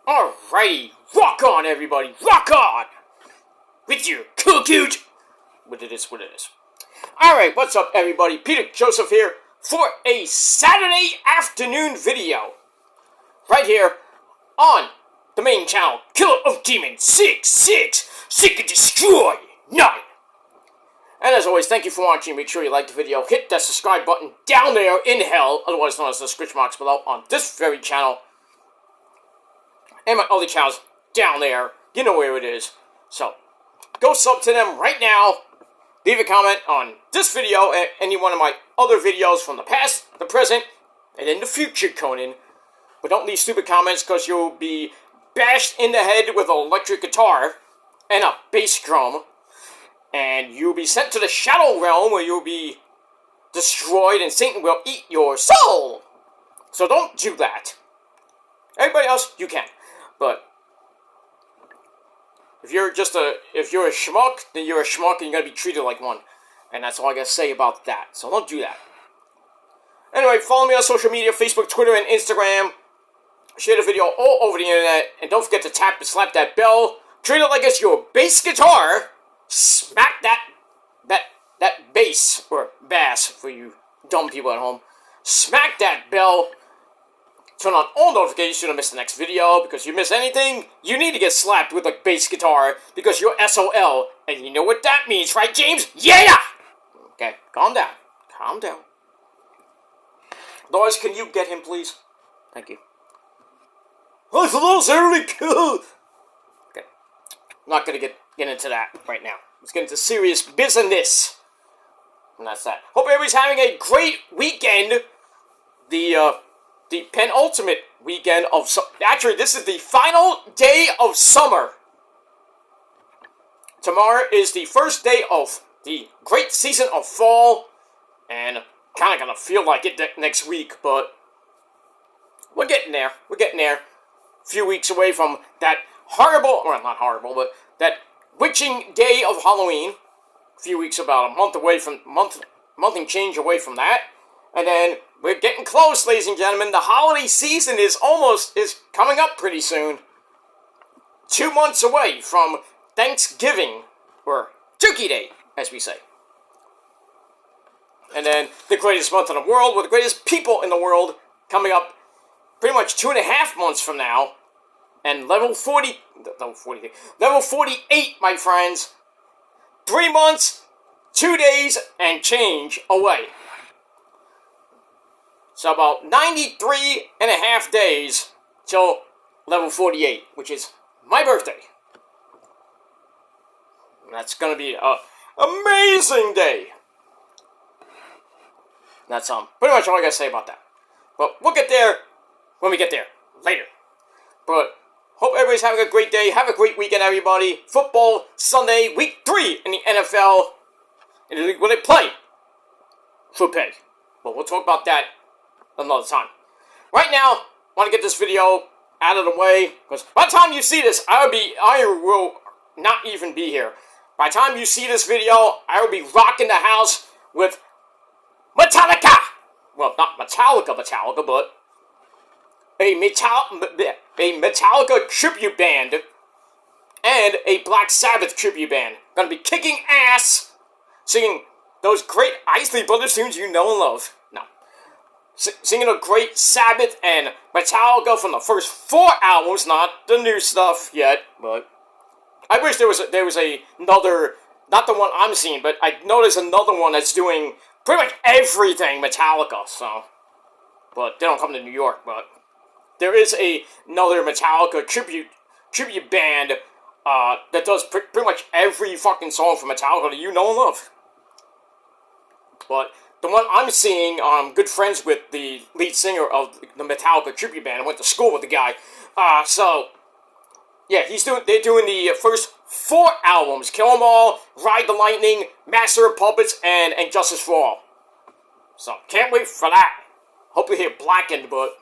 Alrighty, rock on everybody, rock on! With your cute. What it is. Alright, what's up everybody? Peter Joseph here for a Saturday afternoon video. Right here on the main channel, Killer of Demons 66, Seek and Destroy 9. And as always, thank you for watching. Make sure you like the video, hit that subscribe button down there in hell, otherwise known as the scratch marks below on this very channel. And my other channels down there, you know where it is. So, go sub to them right now. Leave a comment on this video and any one of my other videos from the past, the present, and in the future, Conan. But don't leave stupid comments because you'll be bashed in the head with an electric guitar and a bass drum. And you'll be sent to the Shadow Realm where you'll be destroyed and Satan will eat your soul. So don't do that. Everybody else, you can. But if you're a schmuck, then you're a schmuck and you're gonna be treated like one. And that's all I gotta say about that. So don't do that. Anyway, follow me on social media, Facebook, Twitter, and Instagram. Share the video all over the internet. And don't forget to tap and slap that bell. Treat it like it's your bass guitar. Smack that bass, or bass for you dumb people at home. Smack that bell. Turn on all notifications so you don't miss the next video, because if you miss anything, you need to get slapped with a bass guitar, because you're SOL, and you know what that means, right, James? Yeah! Okay, calm down. Calm down. Lois, can you get him, please? Thank you. Oh, hello, really cool. Okay, I'm not gonna get into that right now. Let's get into serious business. And that's that. Hope everybody's having a great weekend. The penultimate weekend of actually, this is the final day of summer. Tomorrow is the first day of the great season of fall, and kind of gonna feel like it next week, but we're getting there. We're getting there. A few weeks away from that horrible, well, not horrible, but that witching day of Halloween. A few weeks, about a month away from month and change away from that, and then we're getting close, ladies and gentlemen. The holiday season is coming up pretty soon. 2 months away from Thanksgiving, or Turkey Day, as we say. And then the greatest month in the world, with the greatest people in the world, coming up pretty much 2.5 months from now. And level 48, my friends. 3 months, 2 days, and change away. So about 93.5 days till level 48, which is my birthday. And that's gonna be an amazing day. That's pretty much all I gotta say about that. But we'll get there when we get there later. But hope everybody's having a great day. Have a great weekend, everybody. Football Sunday, week 3 in the NFL. In the league where they play for pay. But we'll talk about that another time. Right now, I want to get this video out of the way, because by the time you see this, I will not even be here. By the time you see this video, I will be rocking the house with Metallica! Well, not Metallica, but a Metallica tribute band and a Black Sabbath tribute band. Gonna be kicking ass, singing those great Isley Brothers tunes you know and love. No. Singing a great Sabbath and Metallica from the first 4 albums, not the new stuff yet, but I wish there was another, not the one I'm seeing, but I know there's another one that's doing pretty much everything Metallica, so, but they don't come to New York, but there is another Metallica tribute band that does pretty much every fucking song from Metallica that you know and love. But the one I'm seeing, I'm good friends with the lead singer of the Metallica tribute band. I went to school with the guy. So, yeah, they're doing the first 4 albums. Kill 'Em All, Ride the Lightning, Master of Puppets, and Justice for All. So, can't wait for that. Hope you hear Blackened, but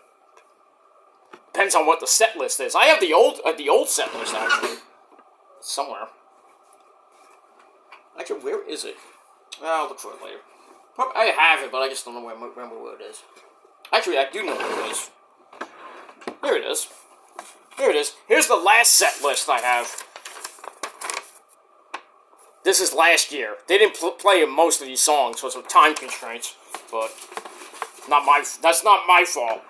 depends on what the set list is. I have the old set list, actually. Somewhere. Actually, where is it? I'll look for it later. I have it, but I just don't remember where it is. Actually, I do know where it is. Here it is. Here it is. Here's the last set list I have. This is last year. They didn't play most of these songs because of time constraints, but that's not my fault.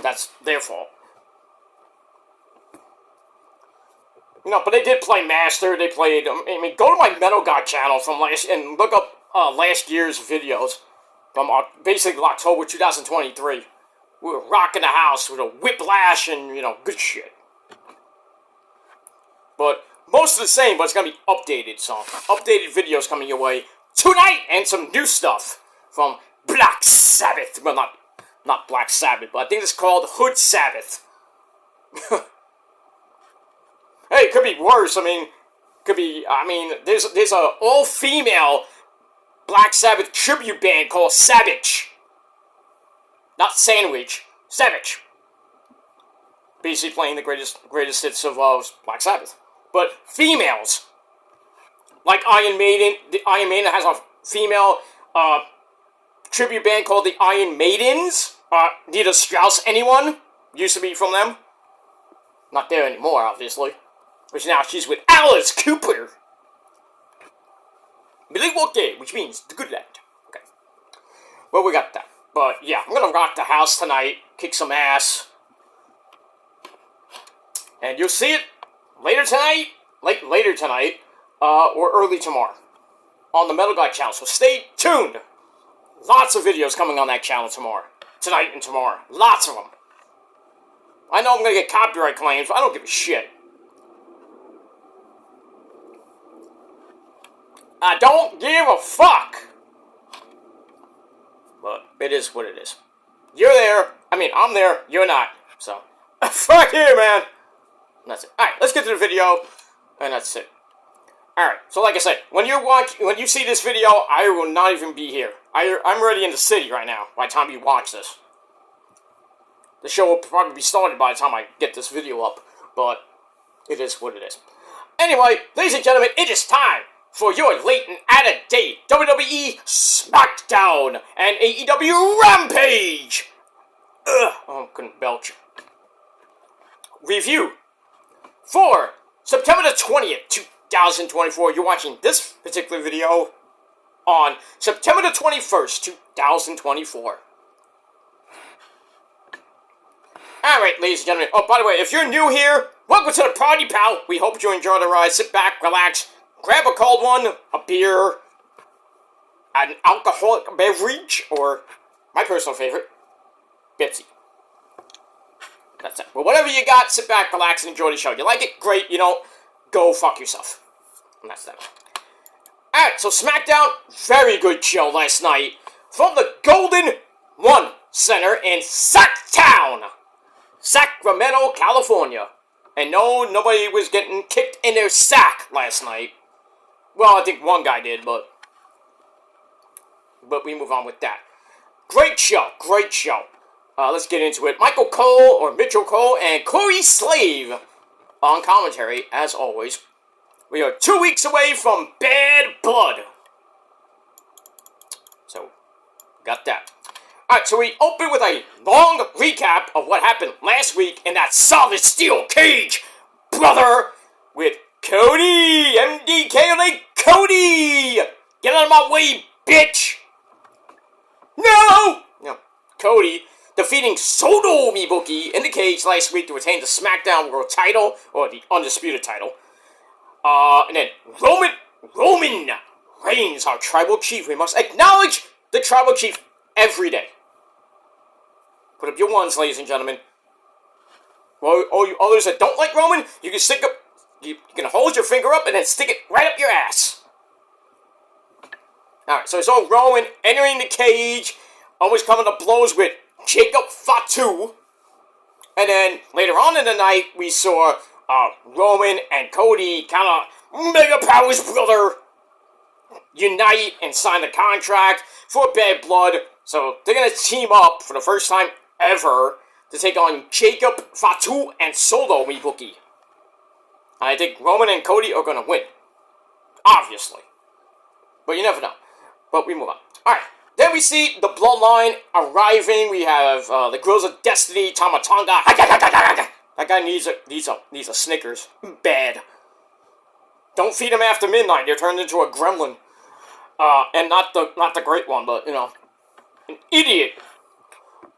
That's their fault. You know, but they did play Master. They played. I mean, go to my Metal God channel from and look up last year's videos from basically October 2023. We were rocking the house with a whiplash and, you know, good shit. But most of the same, but it's gonna be updated songs. Updated videos coming your way tonight, and some new stuff from Black Sabbath. Well, not Black Sabbath, but I think it's called Hood Sabbath. Hey, it could be worse. I mean, there's a all-female Black Sabbath tribute band called Savage. Not Sandwich, Savage. Basically playing the greatest hits of Black Sabbath. But females, like Iron Maiden. The Iron Maiden has a female tribute band called the Iron Maidens. Neither Strauss, anyone used to be from them. Not there anymore, obviously. Which now she's with Alice Cooper. Milwaukee, which means the good land. Okay. Well, we got that. But yeah, I'm gonna rock the house tonight, kick some ass. And you'll see it later tonight, or early tomorrow on the Metal God channel. So stay tuned. Lots of videos coming on that channel tomorrow. Tonight and tomorrow. Lots of them. I know I'm gonna get copyright claims, but I don't give a shit. I don't give a fuck. But it is what it is. You're there. I mean, I'm there. You're not. So, fuck you, man. And that's it. Alright, let's get to the video. And that's it. Alright, so like I said, when you see this video, I will not even be here. I'm already in the city right now, by the time you watch this. The show will probably be started by the time I get this video up. But, it is what it is. Anyway, ladies and gentlemen, it is time for your late and out-of-date WWE Smackdown and AEW Rampage! Ugh, oh, I couldn't belch. Review for September the 20th, 2024. You're watching this particular video on September the 21st, 2024. Alright, ladies and gentlemen. Oh, by the way, if you're new here, welcome to the party, pal. We hope you enjoy the ride. Sit back, relax, grab a cold one, a beer, an alcoholic beverage, or my personal favorite, Pepsi. That's it. Well, whatever you got, sit back, relax, and enjoy the show. You like it? Great. You don't, go fuck yourself. And that's that. Alright, so Smackdown, very good show last night from the Golden One Center in Sacktown, Sacramento, California. And no, nobody was getting kicked in their sack last night. Well, I think one guy did, but we move on with that. Great show, great show. Let's get into it. Michael Cole, or Mitchell Cole, and Corey Slave on commentary, as always. We are 2 weeks away from Bad Blood. So, got that. Alright, so we open with a long recap of what happened last week in that solid steel cage, brother, with Cody, MDK, like Cody! Get out of my way, bitch! No! Cody defeating Soto Mibuki in the cage last week to retain the SmackDown World title, or the Undisputed title. And then Roman Reigns, our tribal chief. We must acknowledge the tribal chief every day. Put up your ones, ladies and gentlemen. Well, all you others that don't like Roman, you can stick up. You can hold your finger up and then stick it right up your ass. Alright, so we saw Roman entering the cage, almost coming to blows with Jacob Fatu. And then later on in the night, we saw Roman and Cody kind of Mega Powers brother unite and sign the contract for Bad Blood. So they're going to team up for the first time ever to take on Jacob Fatu and Solo Mibuki. And I think Roman and Cody are going to win. Obviously. But you never know. But we move on. Alright. Then we see the Bloodline arriving. We have the Girls of Destiny, Tama Tonga, That guy needs a Snickers. Bad. Don't feed him after midnight. You're turned into a gremlin. And not the great one, but, you know, an idiot.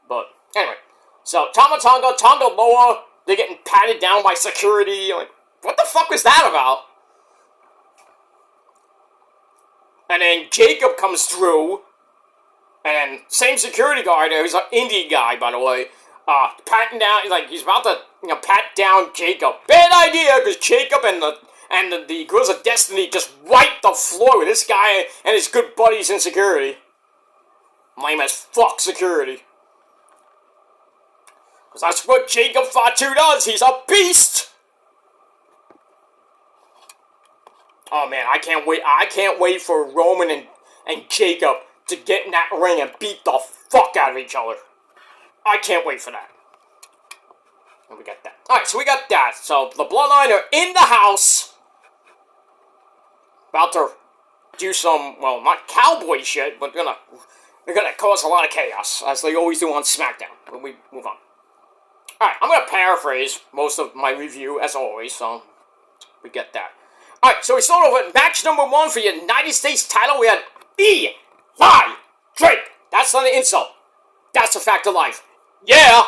But, anyway. So, Tama Tonga, Tonga Loa, they're getting patted down by security. Like, what the fuck was that about? And then Jacob comes through, and same security guard, who's an indie guy, by the way, patting down, he's about to, pat down Jacob. Bad idea, because Jacob and the Girls of Destiny just wiped the floor with this guy and his good buddies in security. Lame as fuck security. Because that's what Jacob Fatu does, he's a beast! Oh man, I can't wait for Roman and Jacob to get in that ring and beat the fuck out of each other. I can't wait for that. And we got that. Alright, so we got that. So the Bloodline are in the house. About to do some, well, not cowboy shit, but they're gonna cause a lot of chaos, as they always do on Smackdown. When we move on. Alright, I'm gonna paraphrase most of my review, as always, so we get that. Alright, so we start off with match number 1 for the United States title. We had Eli Drake. That's not an insult. That's a fact of life. Yeah!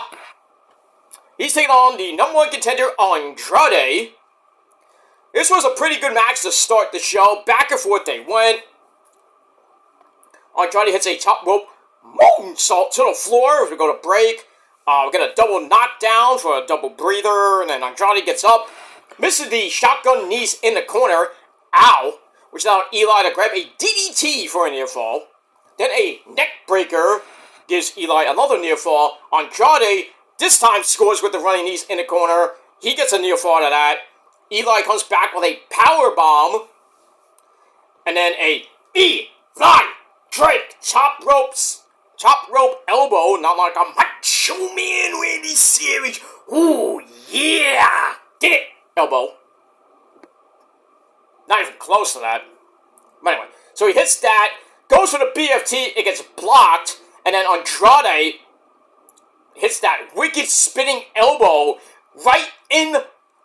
He's taking on the #1 contender, Andrade. This was a pretty good match to start the show. Back and forth they went. Andrade hits a top rope moonsault to the floor as we go to break. We get a double knockdown for a double breather, and then Andrade gets up. Misses the shotgun knees in the corner. Ow. Which allowed Eli to grab a DDT for a near fall. Then a neck breaker gives Eli another near fall. Andrade this time scores with the running knees in the corner. He gets a near fall out of that. Eli comes back with a power bomb. And then a Eli Drake top rope elbow. Not like a Macho Man Randy Savage. Ooh, yeah. Get it. Elbow. Not even close to that. But anyway, so he hits that, goes for the BFT, it gets blocked, and then Andrade hits that wicked spinning elbow right in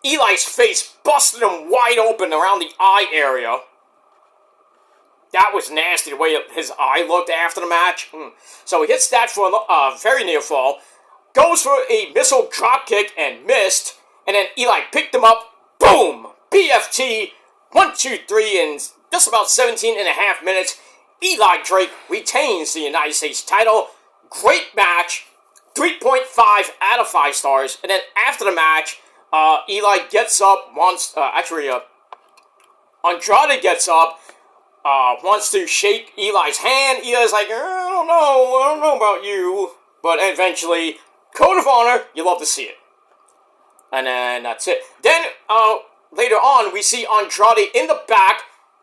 Eli's face, busting him wide open around the eye area. That was nasty, the way his eye looked after the match. So he hits that for a very near fall, goes for a missile dropkick and missed, and then Eli picked him up, boom! BFT, 1, 2, 3, in just about 17 and a half minutes. Eli Drake retains the United States title. Great match, 3.5 out of 5 stars. And then after the match, Eli gets up, Andrade gets up, wants to shake Eli's hand. Eli's like, I don't know about you. But eventually, Code of Honor, you love to see it. And then that's it. Then, later on, we see Andrade in the back.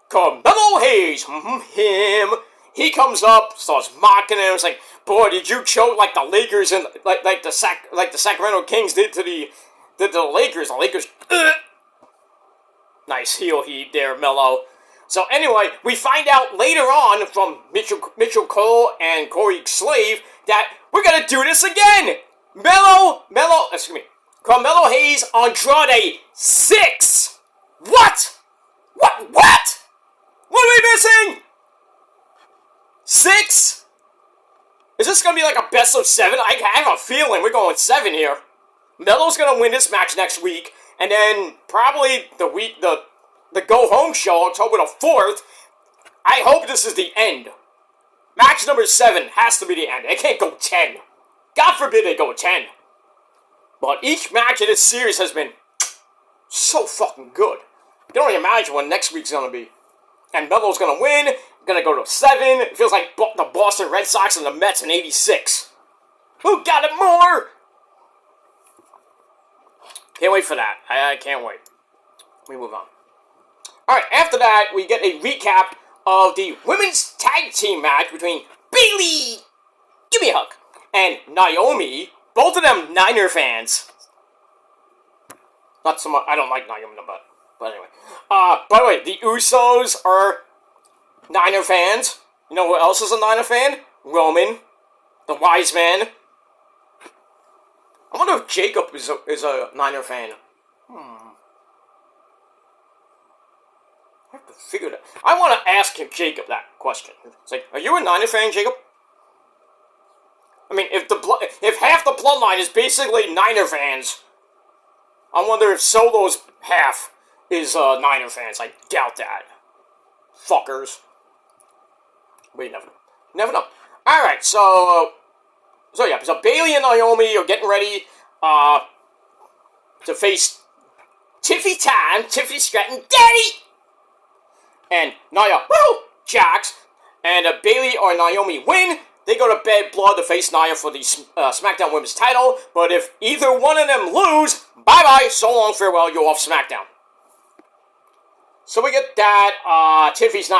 Carmelo Hayes, him. He comes up, starts mocking him. It's like, boy, did you choke like the Lakers and like the Sacramento Kings did to the Lakers? The Lakers. Nice heel heat there, Melo. So anyway, we find out later on from Mitchell Cole and Corey Slave that we're gonna do this again. Carmelo Hayes, Andrade, 6! What? What? What are we missing? 6? Is this going to be like a best of 7? I have a feeling we're going 7 here. Melo's going to win this match next week, and then probably the go-home show, October the 4th, I hope this is the end. Match number 7 has to be the end. It can't go 10. God forbid they go 10. But each match in this series has been so fucking good. You don't even imagine what next week's gonna be. And Melo's gonna win, gonna go to 7. It feels like the Boston Red Sox and the Mets in '86. Who got it more? Can't wait for that. I can't wait. We move on. Alright, after that, we get a recap of the women's tag team match between Bayley, give me a hug, and Naomi. Both of them Niner fans. Not so much. I don't like Naomi, but anyway. By the way, the Usos are Niner fans. You know who else is a Niner fan? Roman, the wise man. I'm wonder if Jacob is a Niner fan. I have to figure that. I want to ask him, Jacob, that question. It's like, are you a Niner fan, Jacob? I mean, if half the bloodline is basically Niner fans, I wonder if Solo's half is Niner fans. I doubt that. Fuckers. But you never know. Never know. Alright, so Bayley and Naomi are getting ready to face Tiffy Stratton, Daddy! And Nia, Jax, and Bayley or Naomi win. They go to Bad Blood to face Nia for the SmackDown Women's title. But if either one of them lose, bye-bye, so long, farewell, you're off SmackDown. So we get that. Tiffy's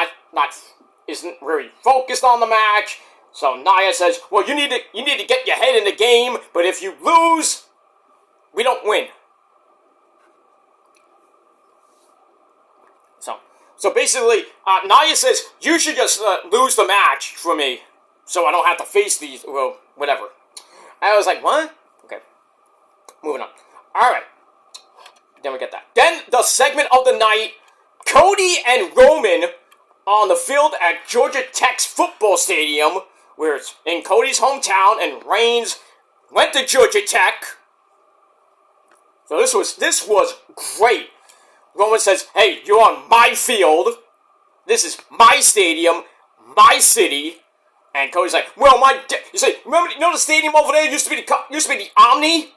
isn't really focused on the match. So Nia says, well, you need to get your head in the game, but if you lose, we don't win. So basically, Nia says, you should just lose the match for me, so I don't have to face these, well, whatever. I was like, what? Okay. Moving on. Alright. Then we get that. Then, the segment of the night, Cody and Roman on the field at Georgia Tech's football stadium, where it's in Cody's hometown, and Reigns went to Georgia Tech. So this was great. Roman says, hey, you're on my field. This is my stadium, my city. And Cody's like, well, you say, remember, you know the stadium over there used to be the Omni?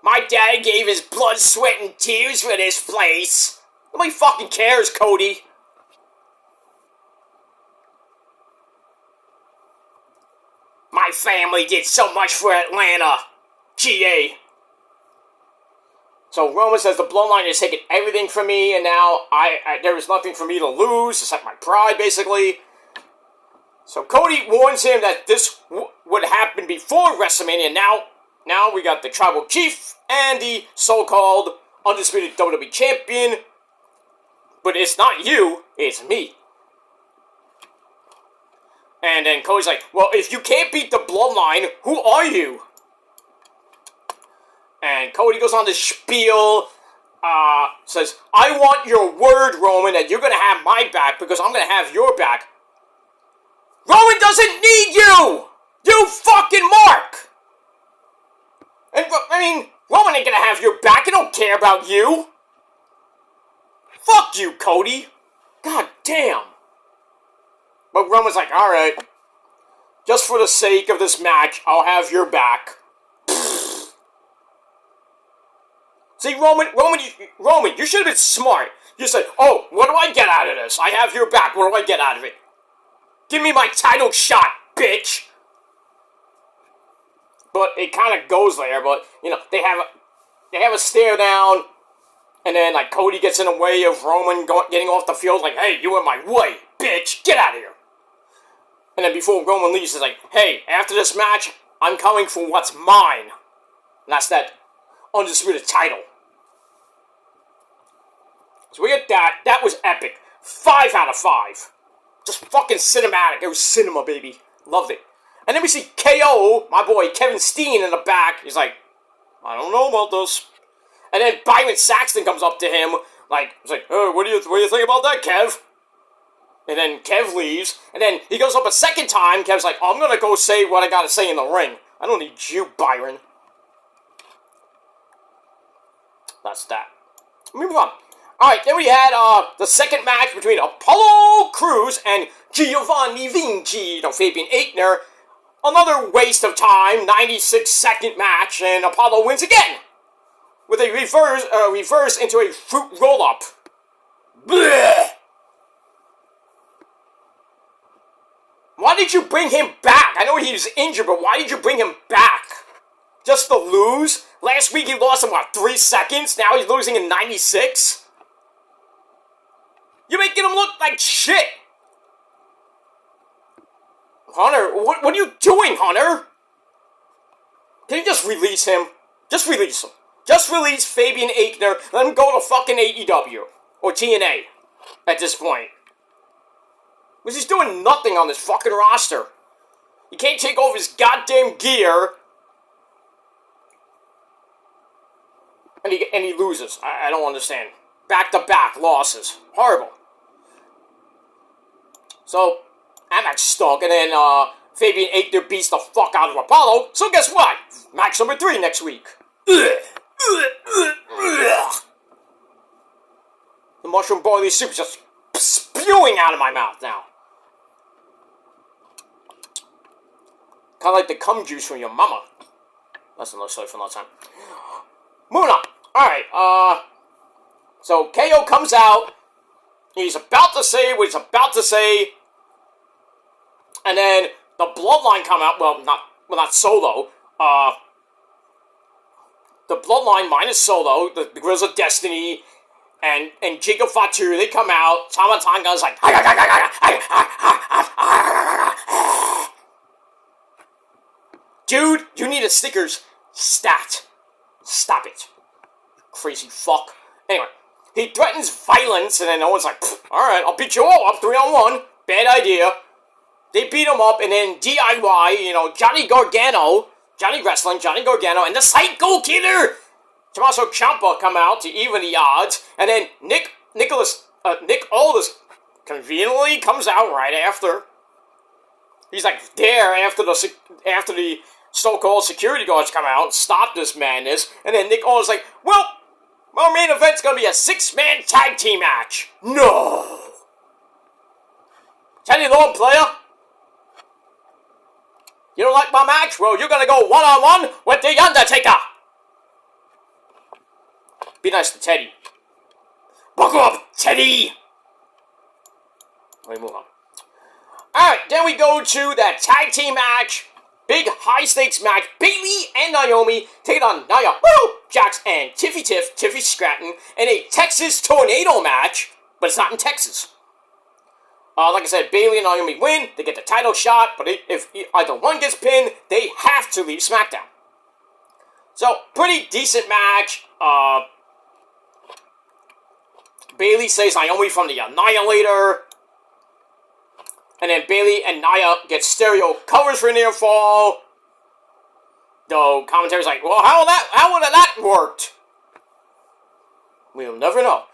My dad gave his blood, sweat, and tears for this place. Nobody fucking cares, Cody. My family did so much for Atlanta. GA. So Roman says the Bloodline is taking everything from me, and now there is nothing for me to lose, except my pride, basically. So Cody warns him that this would happen before WrestleMania. Now we got the Tribal Chief and the so-called Undisputed WWE Champion. But it's not you, it's me. And then Cody's like, well, if you can't beat the Bloodline, who are you? And Cody goes on this spiel, says, I want your word, Roman, that you're going to have my back because I'm going to have your back. Roman doesn't need you! You fucking mark! And, I mean, Roman ain't going to have your back. He don't care about you. Fuck you, Cody. God damn. But Roman's like, alright. Just for the sake of this match, I'll have your back. See, Roman, you should have been smart. You said, oh, what do I get out of this? I have your back. What do I get out of it? Give me my title shot, bitch. But it kind of goes there. But you know, they have a stare down, and then like Cody gets in the way of Roman getting off the field. Like, hey, you in my way, bitch. Get out of here. And then before Roman leaves, he's like, hey, after this match, I'm coming for what's mine. And that's that Undisputed title. So we get that. That was epic. 5 out of 5. Just fucking cinematic. It was cinema, baby. Loved it. And then we see KO, my boy Kevin Steen, in the back. He's like, I don't know about this. And then Byron Saxton comes up to him, like, he's like, oh, what do you think about that, Kev? And then Kev leaves. And then he goes up a second time. Kev's like, I'm gonna go say what I gotta say in the ring. I don't need you, Byron. That's that. Move on. Alright, then we had the second match between Apollo Crews and Giovanni Vinci, Fabian Aichner. Another waste of time, 96-second match, and Apollo wins again with a reverse into a fruit roll-up. Blech! Why did you bring him back? I know he was injured, but why did you bring him back? Just to lose? Last week he lost in, 3 seconds? Now he's losing in 96? You're making him look like shit! Hunter, what are you doing, Hunter? Can you just release him? Just release him. Just release Fabian Aichner. Let him go to fucking AEW. Or TNA. At this point. Because he's doing nothing on this fucking roster. He can't take off his goddamn gear. and he loses. I don't understand. Back-to-back losses. Horrible. So, Amax stuck, and then Fabian 8 beats the fuck out of Apollo. So guess what? Match number 3 next week. The mushroom barley soup is just spewing out of my mouth now. Kind of like the cum juice from your mama. That's another story for another time. Moving on. Alright, so KO comes out. He's about to say what he's about to say. And then the Bloodline come out. Well, not Solo. The Bloodline minus Solo, the Grills of Destiny, and Jacob Fatu, they come out. Tama Tonga's like, dude, you need a Snickers stat. Stop it. Crazy fuck. Anyway, he threatens violence, and then no one's like, alright, I'll beat you all up 3-on-1. Bad idea. They beat him up, and then DIY, Johnny Gargano, and the Psycho Killer, Tommaso Ciampa come out to even the odds, and then Nick Aldis conveniently comes out right after. He's like there after the so-called security guards come out and stop this madness, and then Nick Aldis like, well, our main event's gonna be a 6-man tag team match. No. Teddy Long, player. You don't like my match? Well, you're gonna go one-on-one with The Undertaker! Be nice to Teddy. Buckle up, Teddy! Let me move on. Alright, then we go to that tag team match. Big high-stakes match. Bayley and Naomi taking on Nia Jax and Tiffy Stratton in a Texas Tornado match, but it's not in Texas. Like I said, Bayley and Naomi win. They get the title shot, but if either one gets pinned, they have to leave SmackDown. So, pretty decent match. Bayley saves Naomi from the Annihilator. And then Bayley and Nia get stereo covers for near fall. Though commentary's like, well, how would that worked? We'll never know.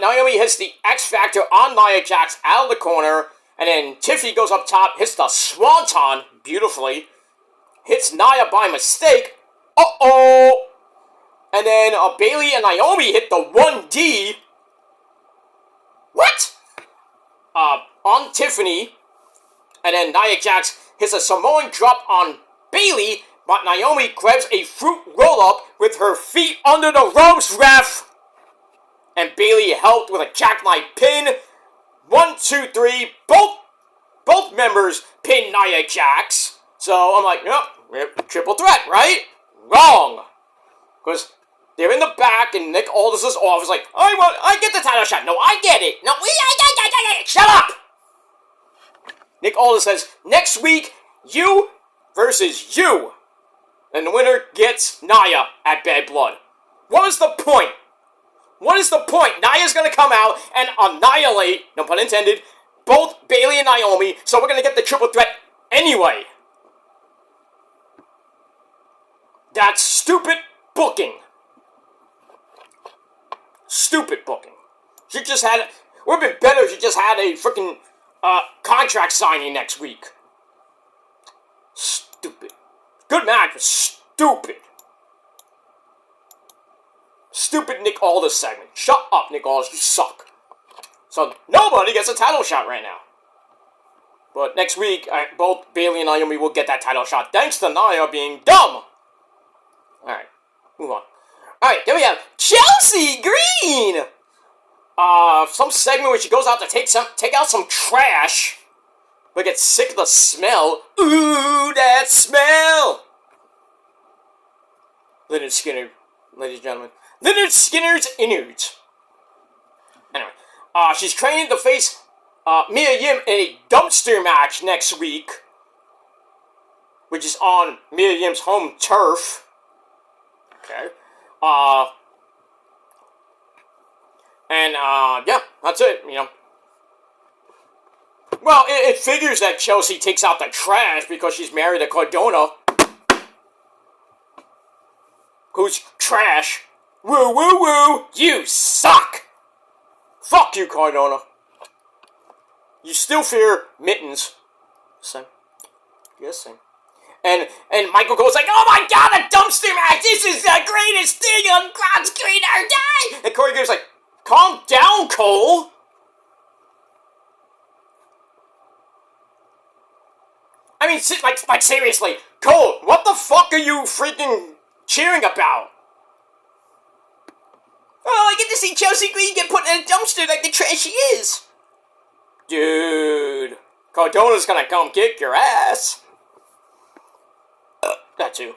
Naomi hits the X Factor on Nia Jax out of the corner, and then Tiffy goes up top, hits the Swanton beautifully, hits Nia by mistake. Uh-oh! And then Bayley and Naomi hit the 1D. What? On Tiffany. And then Nia Jax hits a Samoan drop on Bayley, but Naomi grabs a fruit roll-up with her feet under the ropes, ref. And Bayley helped with a jackknife pin. 1, 2, 3. Both members pin Nia Jax. So I'm like, yep, triple threat, right? Wrong. Because they're in the back and Nick Aldis' office like, I get the title shot. No, I get it. No, shut up. Nick Aldis says, next week, you versus you. And the winner gets Nia at Bad Blood. What is the point? What is the point? Nia's going to come out and annihilate, no pun intended, both Bayley and Naomi, so we're going to get the triple threat anyway. That's stupid booking. Stupid booking. She just had, would have been better if she just had a freaking contract signing next week. Stupid. Good match, but stupid. Stupid Nick Aldis segment. Shut up, Nick Aldis, you suck. So, nobody gets a title shot right now. But next week, both Bayley and Naomi will get that title shot, thanks to Nia being dumb. Alright, move on. Alright, then we have Chelsea Green! Some segment where she goes out to take out some trash, but gets sick of the smell. Ooh, that smell! Leonard Skinner, ladies and gentlemen. Leonard Skinner's innards. Anyway, she's training to face Mia Yim in a dumpster match next week, which is on Mia Yim's home turf. Okay. Yeah, that's it, Well, it figures that Chelsea takes out the trash because she's married to Cardona, who's trash. Woo, woo, woo! You suck! Fuck you, Cardona. You still fear Mittens. Same. Yes, same. And Michael goes like, oh my god, a dumpster match! This is the greatest thing on God's green earth! And Corey goes like, calm down, Cole! I mean, like seriously, Cole, what the fuck are you freaking cheering about? Oh, I get to see Chelsea Green get put in a dumpster like the trash she is. Dude, Cardona's gonna come kick your ass. That too.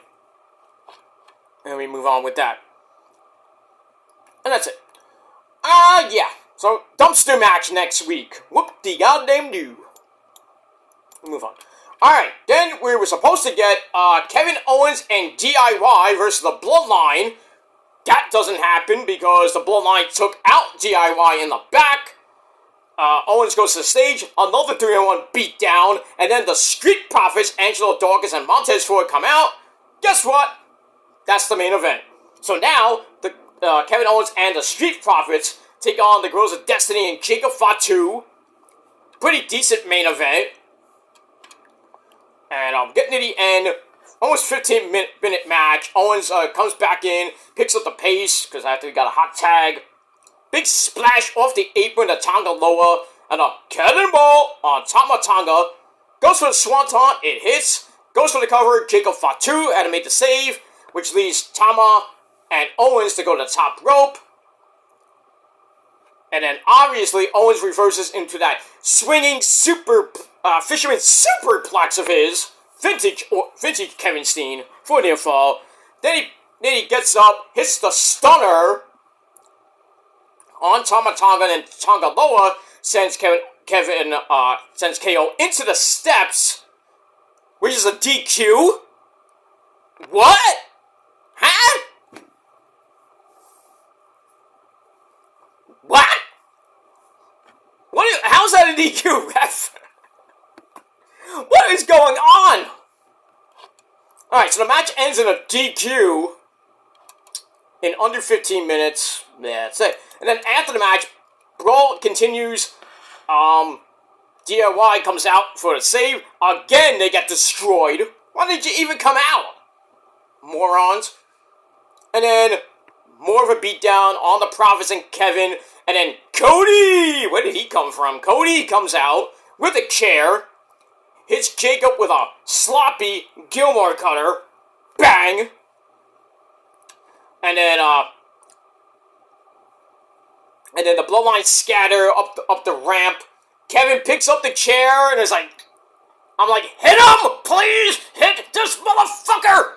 And we move on with that. And that's it. Yeah. So, dumpster match next week. Whoop-de-goddamn do. Move on. Alright, then we were supposed to get Kevin Owens and DIY versus the Bloodline. That doesn't happen because the Bloodline took out DIY in the back. Owens goes to the stage, another 3-on-1 beatdown, and then the Street Profits, Angelo Dawkins and Montez Ford come out. Guess what? That's the main event. So now, the Kevin Owens and the Street Profits take on the Girls of Destiny and Jacob Fatu. Pretty decent main event. And getting to the end, almost 15-minute match. Owens comes back in, picks up the pace, because after he got a hot tag. Big splash off the apron to Tonga Loa, and a cannonball on Tama Tonga. Goes for the Swanton, it hits. Goes for the cover, Jacob Fatu had to make the save, which leaves Tama and Owens to go to the top rope. And then obviously Owens reverses into that swinging fisherman superplex of his, vintage Kevin Steen for near fall. Then he gets up, hits the stunner on Tama Tonga, and Tonga Loa sends KO into the steps, which is a DQ. What? Huh? What? How's that a DQ, ref? What is going on? Alright, so the match ends in a DQ in under 15 minutes. Yeah, that's it. And then after the match, brawl continues. DIY comes out for a save. Again, they get destroyed. Why did you even come out? Morons. And then more of a beatdown on the Profits and Kevin. And then Cody! Where did he come from? Cody comes out with a chair. Hits Jacob with a sloppy Gilmore cutter. Bang! And then the Bloodline scatter up the ramp. Kevin picks up the chair and is like, I'm like, hit him! Please! Hit this motherfucker!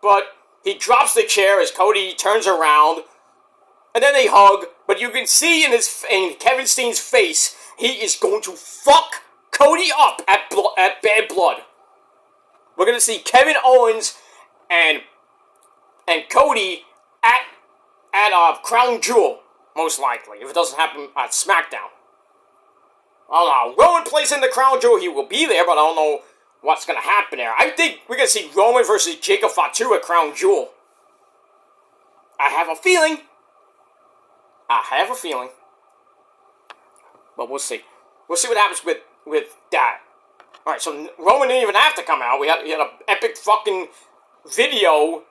But he drops the chair as Cody turns around. And then they hug. But you can see in Kevin Steen's face, he is going to fuck Cody up at Bad Blood. We're going to see Kevin Owens and Cody at Crown Jewel, most likely, if it doesn't happen at Smackdown. I don't know. Roman plays in the Crown Jewel, he will be there, but I don't know what's going to happen there. I think we're going to see Roman versus Jacob Fatu at Crown Jewel. I have a feeling. But we'll see. We'll see what happens with that. Alright, so Roman didn't even have to come out. We had an epic fucking video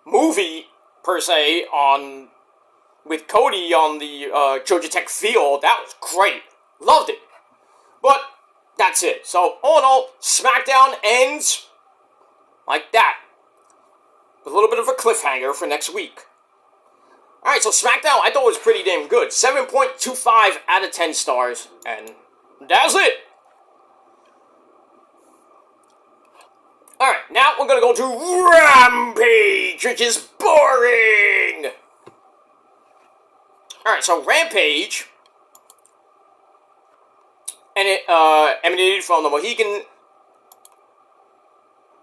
movie, per se, with Cody on the Georgia Tech field. That was great. Loved it. But that's it. So, all in all, SmackDown ends like that. With a little bit of a cliffhanger for next week. Alright, so SmackDown I thought was pretty damn good. 7.25 out of 10 stars. And that's it. Alright, now we're gonna go to Rampage, which is boring! Alright, so Rampage, and it emanated from the Mohegan,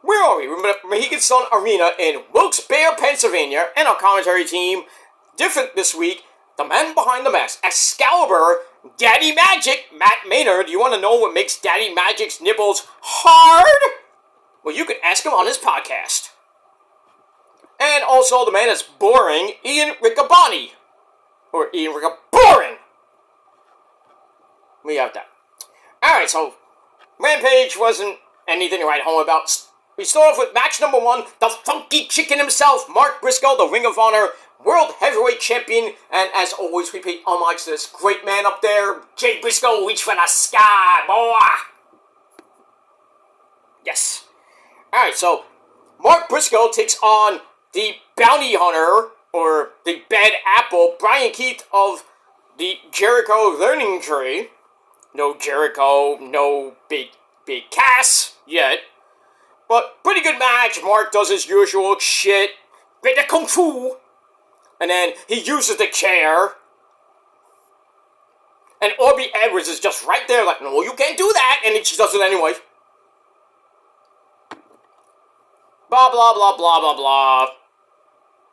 where are we? Mohegan Sun Arena in Wilkes-Barre, Pennsylvania, and our commentary team, different this week, the man behind the mask, Excalibur, Daddy Magic, Matt Maynard. You want to know what makes Daddy Magic's nipples hard? Well, you can ask him on his podcast. And also the man that's boring, Ian Riccaboni. Or Ian Riccaboring. We have that. Alright, so Rampage wasn't anything to write home about. We start off with match number 1, the funky chicken himself, Mark Briscoe, the Ring of Honor World Heavyweight Champion, and as always, we pay homage to this great man up there, Jay Briscoe, reach for the sky, boy! Yes. Alright, so Mark Briscoe takes on the bounty hunter, or the bad apple, Brian Keith of the Jericho Learning Tree. No Jericho, no Big Cass yet. But pretty good match. Mark does his usual shit. Great kung fu. And then he uses the chair. And Orby Edwards is just right there like, no, you can't do that. And then she does it anyway. Blah, blah, blah, blah, blah, blah.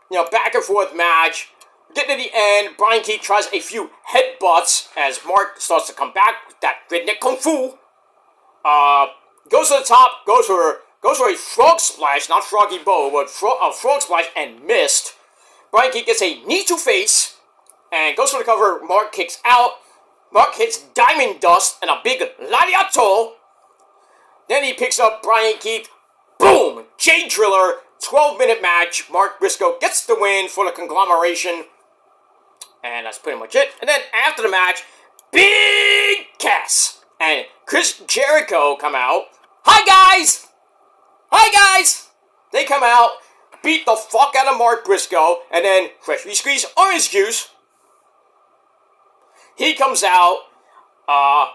You know, back and forth match. Getting to the end, Brian Keith tries a few headbutts as Mark starts to come back with that redneck kung fu. Goes to the top, goes for a frog splash, not Froggy Bow, but a frog splash, and missed. Brian Keith gets a knee to face, and goes for the cover. Mark kicks out. Mark hits Diamond Dust and a big lariato. Then he picks up Brian Keith. Boom! Jade Driller, 12-minute match. Mark Briscoe gets the win for the conglomeration. And that's pretty much it. And then after the match, Big Cass and Chris Jericho come out. Hi, guys! Hi, guys! They come out, beat the fuck out of Mark Briscoe, and then freshly squeezed orange juice. He comes out,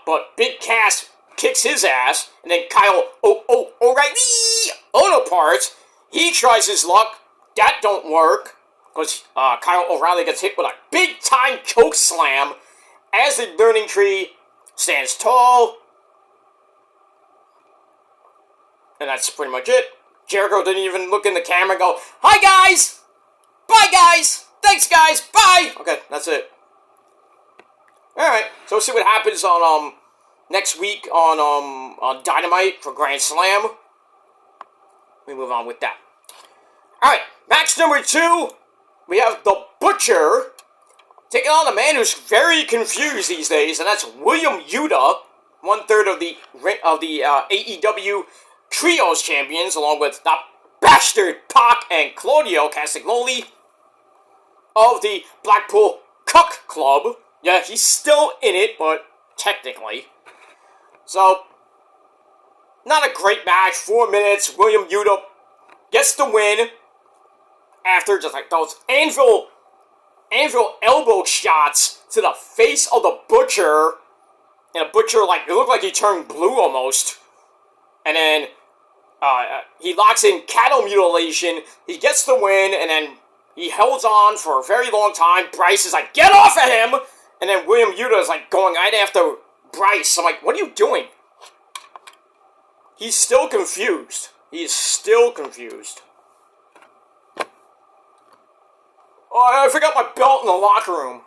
but Big Cass kicks his ass, and then Kyle O'Reilly auto parts. He tries his luck. That don't work, because Kyle O'Reilly gets hit with a big-time choke slam as the Learning Tree stands tall. And that's pretty much it. Jericho didn't even look in the camera and go, hi, guys! Bye, guys! Thanks, guys! Bye! Okay, that's it. Alright, so we'll see what happens on, next week on Dynamite for Grand Slam. We move on with that. Alright, match number 2. We have The Butcher taking on a man who's very confused these days, and that's William Yuta, 1/3 of the AEW Trios champions, along with the bastard Pac and Claudio Castagnoli of the Blackpool Cuck Club. Yeah, he's still in it, but technically. So, not a great match. 4 minutes. William Yuta gets the win after just like those anvil elbow shots to the face of the Butcher. And the Butcher, like, it looked like he turned blue almost. And then he locks in cattle mutilation. He gets the win, and then he holds on for a very long time. Bryce is like, get off of him! And then William Yuta is like going right after Bryce. I'm like, what are you doing? He's still confused. He is still confused. Oh, I forgot my belt in the locker room.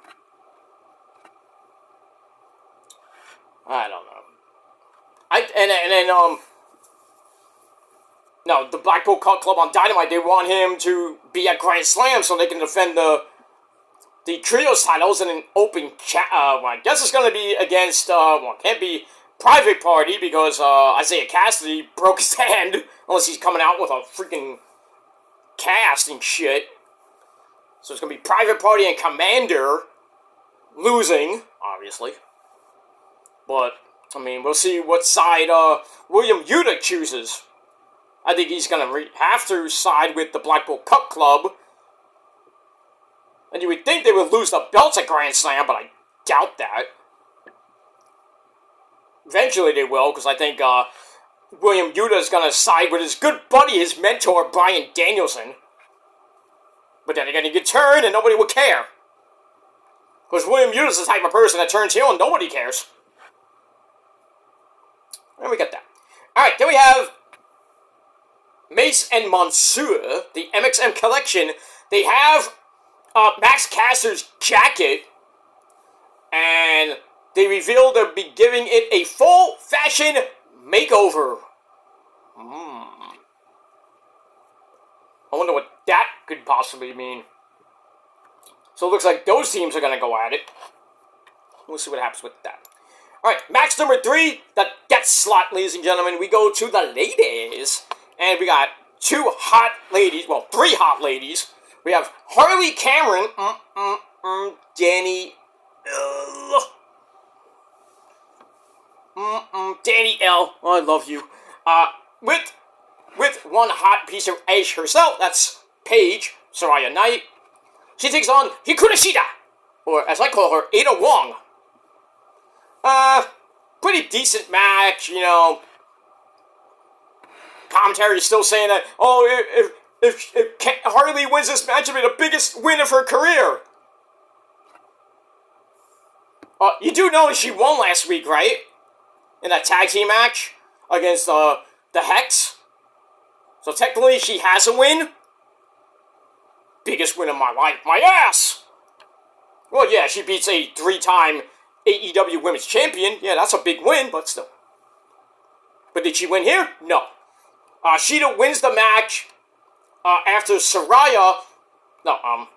I don't know. No, the Blackpool Cuck Club on Dynamite, they want him to be at Grand Slam so they can defend the Trios titles in an open well, I guess it's going to be against, well, it can't be Private Party because Isaiah Cassidy broke his hand, unless he's coming out with a freaking cast and shit. So it's going to be Private Party and Commander losing, obviously. But, I mean, we'll see what side William Yuta chooses. I think he's going to have to side with the Blackpool Cuck Club. And you would think they would lose the belts at Grand Slam, but I doubt that. Eventually they will, because I think William Yuta is going to side with his good buddy, his mentor, Bryan Danielson. But then again, he could turn and nobody would care. Because William Yuta is the type of person that turns heel and nobody cares. And we got that. Alright, then we have Mace and Mansoor, the MXM collection. They have Max Caster's jacket, and they reveal they'll be giving it a full fashion makeover. I wonder what that could possibly mean. So it looks like those teams are going to go at it. We'll see what happens with that. Alright, match number 3, the death slot, ladies and gentlemen. We go to the ladies. And we got 2 hot ladies. Well, 3 hot ladies. We have Harley Cameron. Danny. Danny L. Oh, I love you. With one hot piece of ace herself. That's Paige, Saraya Knight. She takes on Hikaru Shida. Or, as I call her, Ada Wong. Pretty decent match, you know. Commentary is still saying that, oh, if Harley wins this match, it'll be the biggest win of her career. You do know she won last week, right? In that tag team match against the Hex. So technically, she has a win. Biggest win of my life. My ass! Well, yeah, she beats a 3-time AEW Women's Champion. Yeah, that's a big win, but still. But did she win here? No. Shida wins the match after Saraya. No,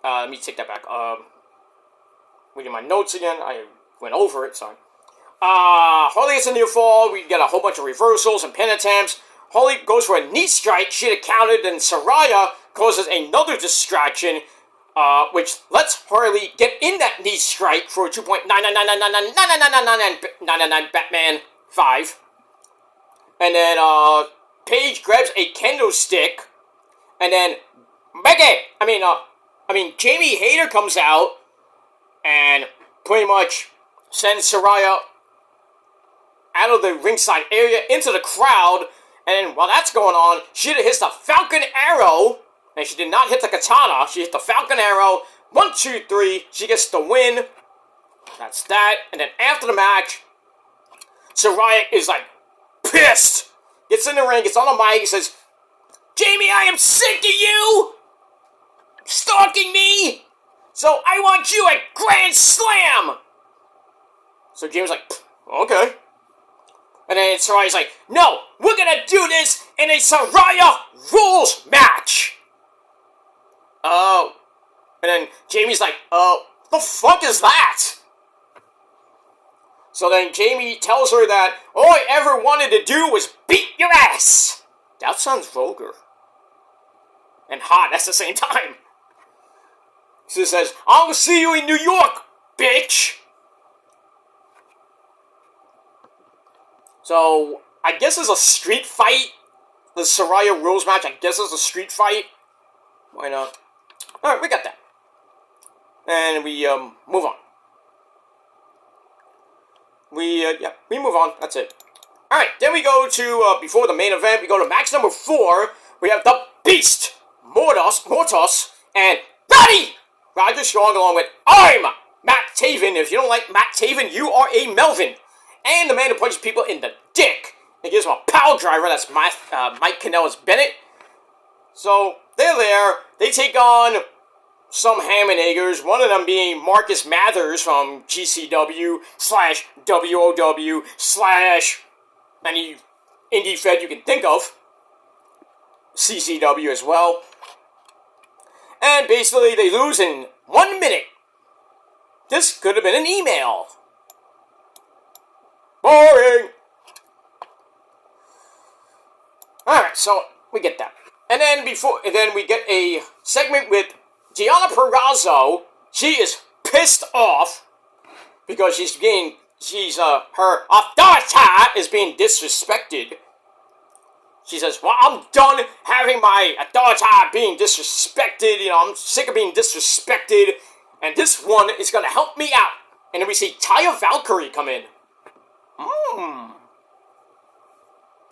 let me take that back. Reading my notes again. I went over it, sorry. Harley gets a near fall. We get a whole bunch of reversals and pin attempts. Harley goes for a knee strike. Shida countered, and Saraya causes another distraction, which lets Harley get in that knee strike for 2.99999999999 Batman 5. And then Paige grabs a kendo stick, and then Jamie Hayter comes out and pretty much sends Saraya out of the ringside area into the crowd. And then while that's going on, Shida hits the Falcon Arrow, and she did not hit the katana. She hit the Falcon Arrow. 1, 2, 3. She gets the win. That's that. And then after the match, Saraya is like pissed. Gets in the ring, gets on the mic, and says, Jamie, I am sick of you stalking me, so I want you at Grand Slam. So Jamie's like, okay. And then Saraya's like, no, we're gonna do this in a Saraya rules match. Oh. And then Jamie's like, the fuck is that? So then Jamie tells her that all I ever wanted to do was beat your ass. That sounds vulgar. And hot at the same time. She says, I'll see you in New York, bitch. So, I guess it's a street fight. The Saraya rules match, I guess it's a street fight. Why not? Alright, we got that. And we, move on. We move on. That's it. Alright, then we go to, before the main event, we go to match number 4. We have the Beast, Mortos, and Roger Strong, along with I'm Matt Taven. If you don't like Matt Taven, you are a Melvin. And the man who punches people in the dick and gives him a pile driver. That's Mike Kanellis Bennett. So, they're there. They take on some ham and eggers, one of them being Marcus Mathers from GCW / WOW / any indie fed you can think of. CCW as well. And basically they lose in 1 minute. This could have been an email. Boring! Alright, so we get that. And then we get a segment with Deonna Purrazzo. She is pissed off because her authority is being disrespected. She says, well, I'm done having my authority being disrespected. You know, I'm sick of being disrespected. And this one is going to help me out. And then we see Taya Valkyrie come in.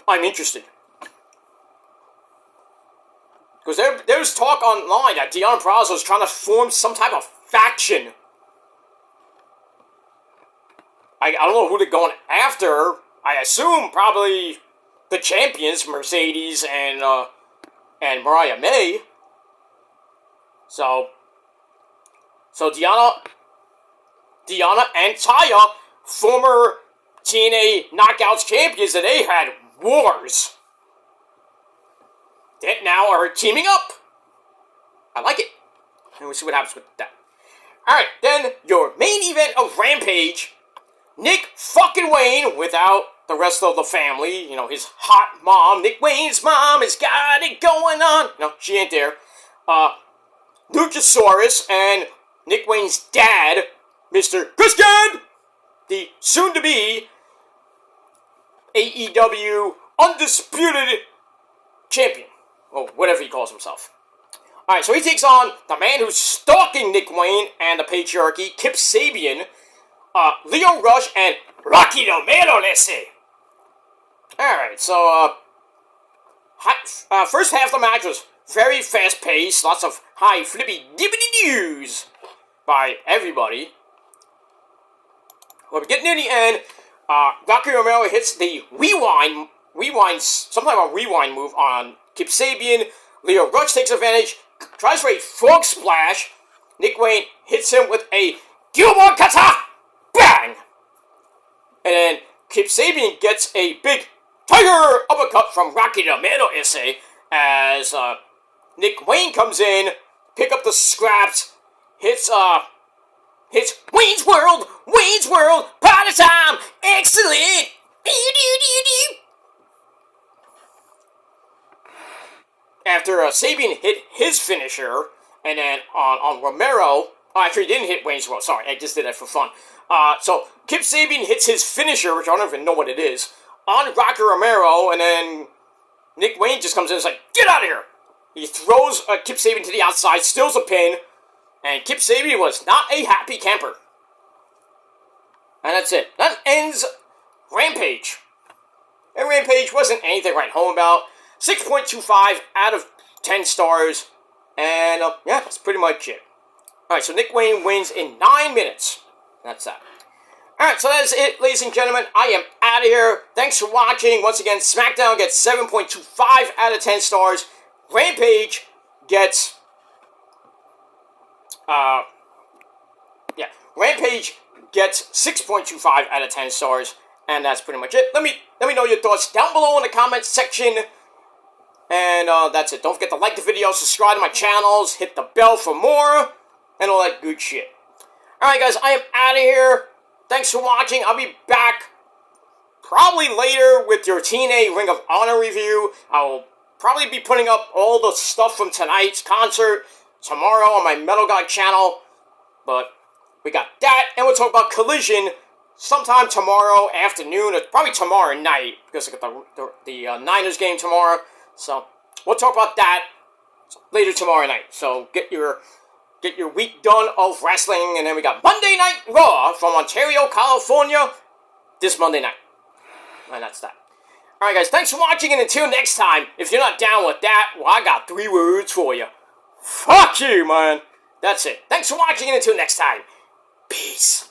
I'm interested. Because there's talk online that Deonna Purrazzo is trying to form some type of faction. I don't know who they're going after. I assume probably the champions, Mercedes and Mariah May. So Deonna and Taya, former TNA Knockouts champions, and they had wars. that now are teaming up. I like it. And we'll see what happens with that. Alright, then your main event of Rampage. Nick fucking Wayne, without the rest of the family. You know, his hot mom. Nick Wayne's mom has got it going on. No, she ain't there. Luchasaurus and Nick Wayne's dad, Mr. Christian, the soon-to-be AEW Undisputed Champion. Or whatever he calls himself. Alright, so he takes on the man who's stalking Nick Wayne and the patriarchy, Kip Sabian, Leo Rush, and Rocky Romero, let's say. Alright, so, first half of the match was very fast-paced, lots of high flippy-dippity-doos by everybody. Well, we're getting near the end. Rocky Romero hits the some type of rewind move on Kip Sabian. Leo Rush takes advantage, tries for a frog splash. Nick Wayne hits him with a Gilmore Kata! Bang! And then Kip Sabian gets a big tiger uppercut from Rocky Romero, as Nick Wayne comes in, pick up the scraps, hits Wayne's World, party time, excellent! After Sabian hit his finisher, and then on Romero, actually he didn't hit Wayne's World, sorry, I just did that for fun. So Kip Sabian hits his finisher, which I don't even know what it is, on Rocky Romero, and then Nick Wayne just comes in and is like, get out of here! He throws Kip Sabian to the outside, steals a pin, and Kip Sabian was not a happy camper. And that's it. That ends Rampage. And Rampage wasn't anything to write home about. 6.25 out of 10 stars. And, yeah, that's pretty much it. Alright, so Nick Wayne wins in 9 minutes. That's that. Alright, so that's it, ladies and gentlemen. I am out of here. Thanks for watching. Once again, Smackdown gets 7.25 out of 10 stars. Rampage gets... Rampage gets 6.25 out of 10 stars. And that's pretty much it. Let me know your thoughts down below in the comments section. And that's it. Don't forget to like the video, subscribe to my channels, hit the bell for more, and all that good shit. Alright guys, I am out of here. Thanks for watching. I'll be back probably later with your TNA Ring of Honor review. I will probably be putting up all the stuff from tonight's concert tomorrow on my Metal God channel. But we got that, and we'll talk about Collision sometime tomorrow afternoon, or probably tomorrow night, because I got the Niners game tomorrow. So we'll talk about that later tomorrow night. So get your week done of wrestling, and then we got Monday Night Raw from Ontario, California, this Monday night. And that's that. Alright guys, thanks for watching, and until next time, if you're not down with that, well, I got 3 words for you. Fuck you, man. That's it. Thanks for watching, and until next time, peace.